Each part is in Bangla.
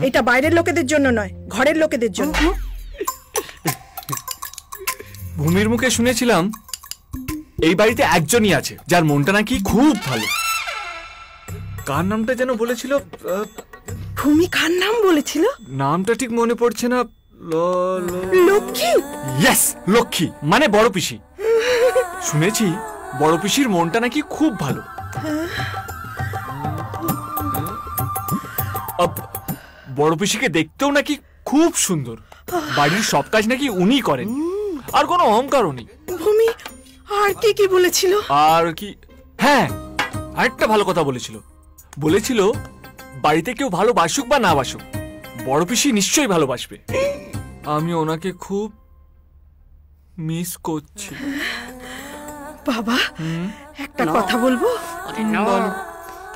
এটা বাইরের লোকেদের জন্য নয়, ঘরের লোকেদের জন্য। ভূমির মুখে শুনেছিলাম এই বাড়িতে একজনই আছে যার মনটা নাকি খুব ভালো। কার নামটা যেন বলেছিল? ভূমি কার নাম বলেছিল? নামটা ঠিক মনে পড়ছে না। লক্ষ্মী। ইয়েস, লক্ষ্মী মানে বড় পিসি। শুনেছি বড় পিসির মনটা নাকি খুব ভালো। বড় পিসিকে দেখতেও নাকি খুব সুন্দর। বাড়ির সব কাজ নাকি উনি করেন, আর কোনো অহংকারও নেই। ভূমি আর কি কি বলেছিল? আর কি, হ্যাঁ আরেকটা ভালো কথা বলেছিল। বলেছিল বাড়িতে কেউ ভালোবাসুক বা না বাসুক, বড় পিসি নিশ্চয়ই ভালোবাসবে। আমি ওনাকে খুব মিস করছি। বাবা একটা কথা বলবো?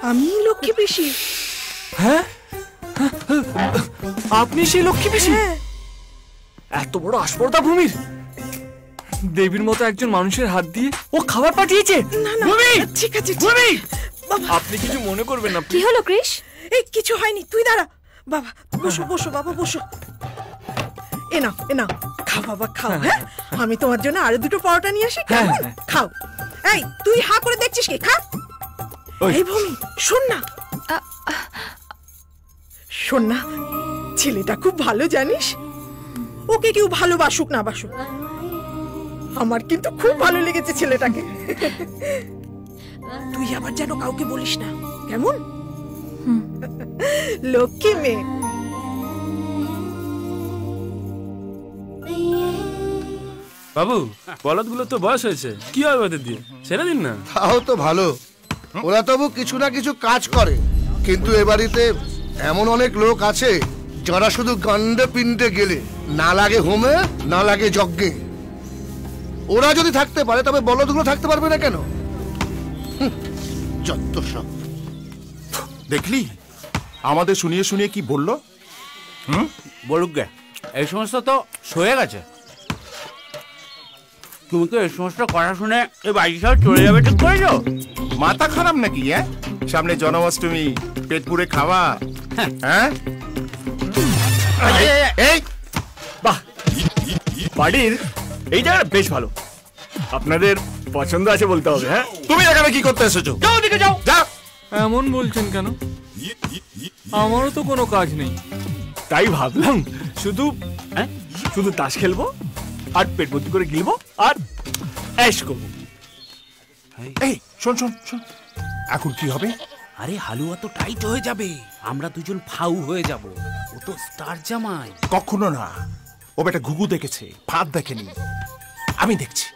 আমি লক্ষ্মী পিসি। হ্যাঁ, আপনি সেই লক্ষ্মী পিসি? এত বড় আস্পর্ধা ভূমির। দেবীর মতো একজন মানুষের হাত দিয়ে ও খাবার পাঠিয়েছে। ভূমি ঠিক আছে ভূমি, আপনি কিছু মনে করবেন না। কি হলো কৃষ? এই কিছু হয়নি, তুই দাঁড়া। বাবা বসো বসো বাবা বসো। এ নাও খাও বাবা খাও। হ্যাঁ আমি তোমার জন্য আরো দুটো পরোটা নিয়ে আসি, কেমন? খাও। এই তুই হা করে দেখছিস কি? খা। এই ভূমি শোন না, শোন না, ছেলেটা খুব ভালো জানিস। ওকে কেউ ভালোবাসুক না বাসুক, আমার কিন্তু খুব ভালো লেগেছে ছেলেটাকে। তুই আবার যেন কাউকে বলিস না, কেমন? লক্ষ্মী মেয়ে। বাবু বলদগুলো তো বয়স হয়েছে, কি হবে ওদের দিয়ে? ছেড়ে দিন না। তাও তো ভালো, ওরা তবু কিছু না কিছু কাজ করে। কিন্তু এ বাড়িতে এমন অনেক লোক আছে যারা শুধু গান্ডে পিন্ডে গেলে, না লাগে হোমে না লাগে যজ্ঞে। ওরা যদি থাকতে পারে তবে বলদগুলো থাকতে পারবে না কেন? যত সব। দেখলি আমাদের শুনিয়ে শুনিয়ে কি বললো? বলুক গে, এই সমস্ত তো সয়ে গেছে। তুমি তো এই সমস্ত কথা শুনে এই বাড়ি সব চলে যাবে ঠিক করেছো? মাথা খারাপ নাকি? সামনে জন্মাষ্টমী, পেট পুড়ে খাওয়া। হ্যাঁ এই বাহ, বাড়ির এই জায়গাটা বেশ ভালো। আপনাদের পছন্দ আছে বলতে হবে। হ্যাঁ তুমি এখানে কি করতে এসেছো? যাও দিকে যাও। যা। এমন বলছেন কেন? আমারও তো কোনো কাজ নেই, তাই ভাবলাম শুধু তাস খেলবো আর পেট ভর্তি করে গিলবো আর অ্যাশ করবো। এই শোন শোন শোন, এখন কি হবে? আরে হালুয়া তো টাইট হয়ে যাবে, আমরা দুজন ফাউ হয়ে যাব। ও তো স্টার জামাই। কখনো না, ও বেটা ঘুঘু দেখেছে, ভাত দেখেনি। আমি দেখছি।